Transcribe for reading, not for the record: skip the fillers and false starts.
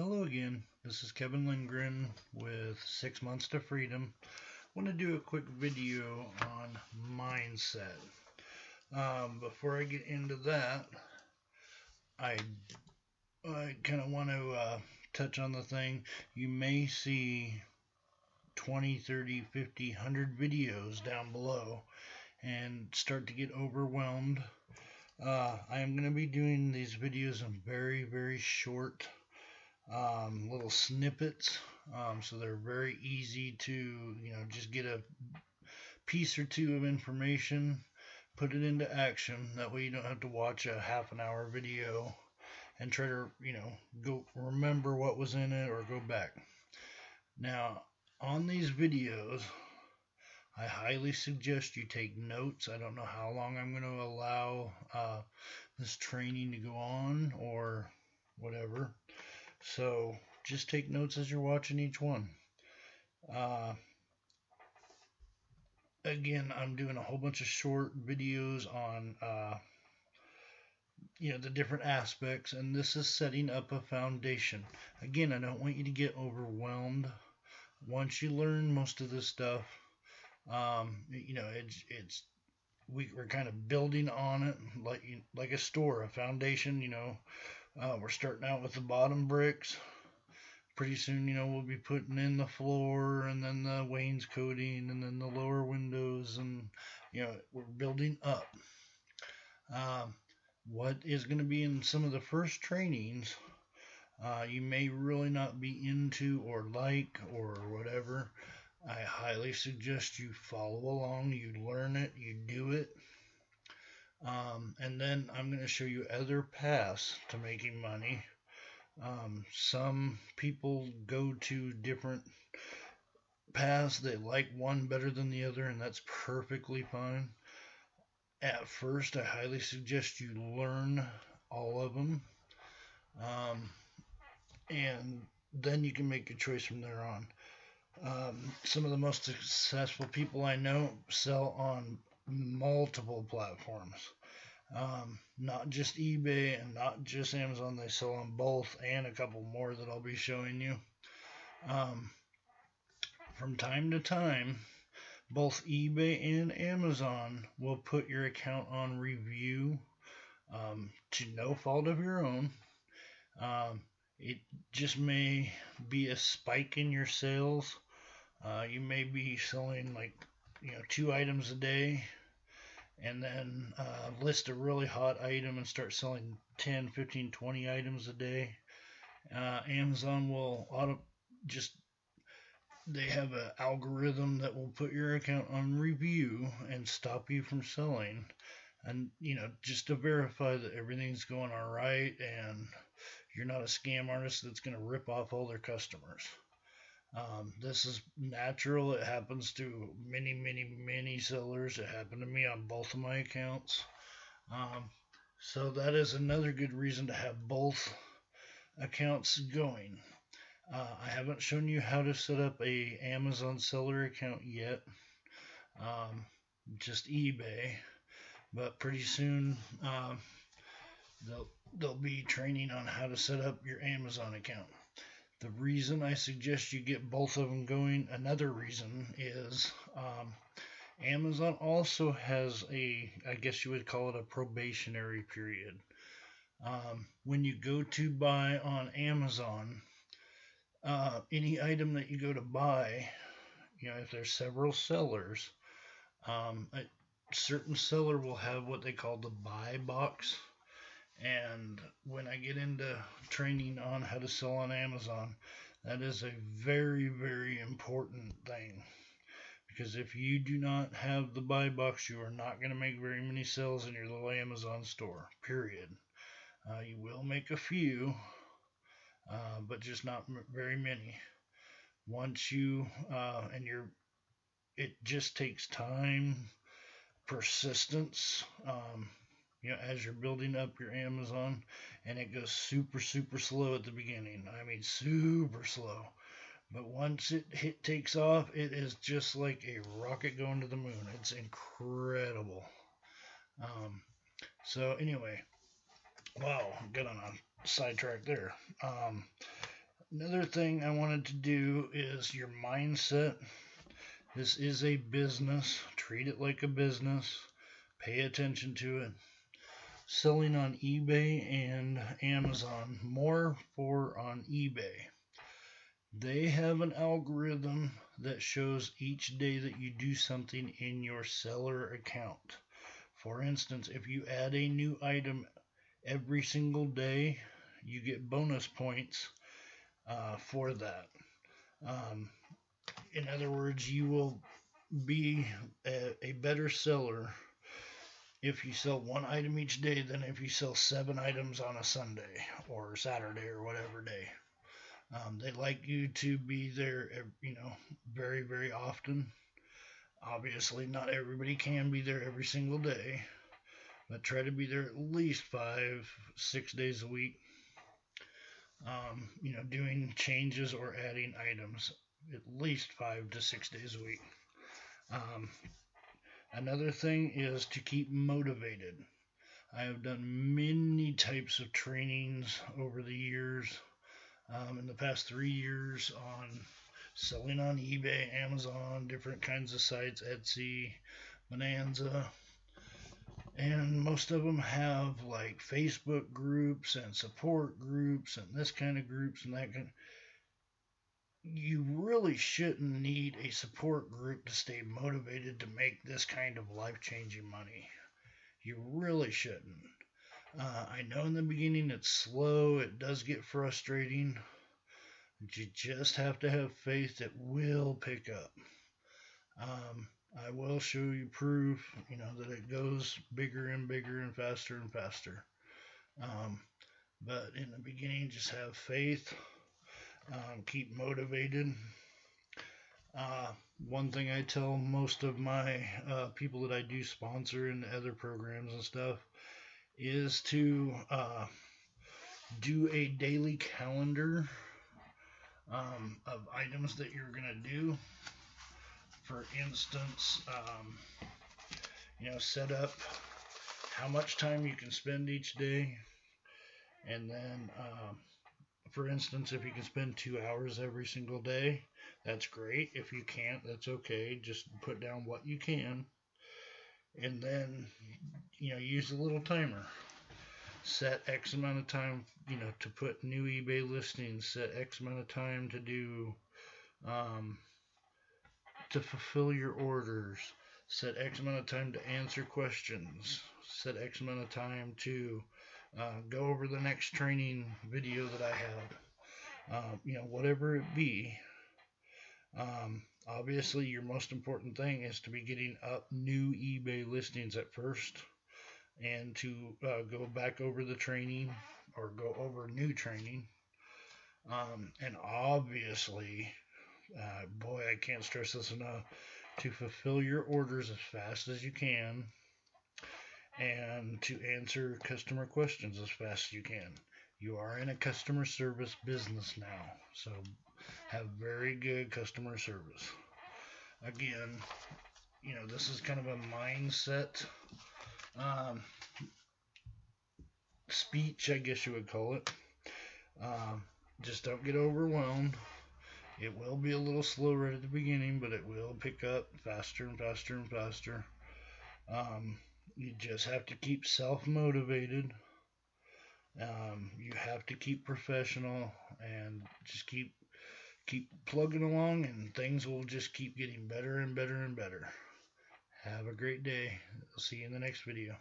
Hello again. This is Kevin Lindgren with 6 Months to Freedom. I want to do a quick video on mindset. Before I get into that, I kind of want to touch on the thing. You may see 20, 30, 50, 100 videos down below and start to get overwhelmed. I am going to be doing these videos in very, very short little snippets, so they're very easy to just get a piece or two of information, put it into action. That way you don't have to watch a half an hour video and try to go remember what was in it or go back. Now, on these videos, I highly suggest you take notes. I don't know how long I'm going to allow this training to go on or whatever. So just take notes as you're watching each one. Again, I'm doing a whole bunch of short videos on the different aspects, and this is setting up a foundation. Again, I don't want you to get overwhelmed. Once you learn most of this stuff, we're kind of building on it like a store, a foundation. We're starting out with the bottom bricks. Pretty soon, we'll be putting in the floor and then the wainscoting and then the lower windows, and we're building up. What is going to be in some of the first trainings, you may really not be into or like or whatever. I highly suggest you follow along, you learn it, you do it. And then I'm going to show you other paths to making money. Some people go to different paths. They like one better than the other, and that's perfectly fine. At first, I highly suggest you learn all of them, and then you can make a choice from there on. Some of the most successful people I know sell on multiple platforms. Not just eBay and not just Amazon. They sell on both and a couple more that I'll be showing you. From time to time, both eBay and Amazon will put your account on review, to no fault of your own. It just may be a spike in your sales. You may be selling 2 items a day, and then list a really hot item and start selling 10, 15, 20 items a day. Amazon will they have an algorithm that will put your account on review and stop you from selling, and just to verify that everything's going all right and you're not a scam artist that's going to rip off all their customers. This is natural. It happens to many, many, many sellers. It happened to me on both of my accounts. So that is another good reason to have both accounts going. I haven't shown you how to set up a Amazon seller account yet. Just eBay. But pretty soon they'll be training on how to set up your Amazon account. The reason I suggest you get both of them going, another reason is Amazon also has I guess you would call it a probationary period. When you go to buy on Amazon, any item that you go to buy, if there's several sellers, a certain seller will have what they call the buy box. And when I get into training on how to sell on Amazon, that is a very, very important thing. Because if you do not have the buy box, you are not going to make very many sales in your little Amazon store, period. You will make a few, but just not very many. Once you, it just takes time, persistence, as you're building up your Amazon, and it goes super, super slow at the beginning. I mean, super slow. But once it takes off, it is just like a rocket going to the moon. It's incredible. So anyway, wow, got on a sidetrack there. Another thing I wanted to do is your mindset. This is a business. Treat it like a business. Pay attention to it. Selling on eBay and Amazon, more for on eBay. They have an algorithm that shows each day that you do something in your seller account. For instance, if you add a new item every single day, you get bonus points for that. In other words, you will be a better seller if you sell one item each day than if you sell 7 items on a Sunday or Saturday or whatever day. They like you to be there, very, very often. Obviously, not everybody can be there every single day, but try to be there at least 5, 6 days a week. Doing changes or adding items at least 5 to 6 days a week. Another thing is to keep motivated. I have done many types of trainings over the years. In the past 3 years on selling on eBay, Amazon, different kinds of sites, Etsy, Bonanza, and most of them have like Facebook groups and support groups and this kind of groups and that kind. You really shouldn't need a support group to stay motivated to make this kind of life-changing money. You really shouldn't. I know in the beginning it's slow, it does get frustrating, but you just have to have faith it will pick up. I will show you proof, that it goes bigger and bigger and faster. But in the beginning, just have faith, keep motivated. One thing I tell most of my people that I do sponsor in other programs and stuff is to do a daily calendar of items that you're going to do. For instance, set up how much time you can spend each day. And then, for instance, if you can spend 2 hours every single day, that's great. If you can't, that's okay. Just put down what you can. And then, use a little timer. Set X amount of time, to put new eBay listings. Set X amount of time to do, to fulfill your orders. Set X amount of time to answer questions. Set X amount of time to go over the next training video that I have. Whatever it be. Obviously, your most important thing is to be getting up new eBay listings at first, and to go back over the training or go over new training. And obviously, boy, I can't stress this enough, to fulfill your orders as fast as you can and to answer customer questions as fast as you can. You are in a customer service business now, so have very good customer service. Again, this is kind of a mindset speech, I guess you would call it. Just don't get overwhelmed. It will be a little slow right at the beginning, but it will pick up faster and faster and faster. You just have to keep self-motivated. You have to keep professional and just keep plugging along, and things will just keep getting better and better and better. Have a great day. I'll see you in the next video.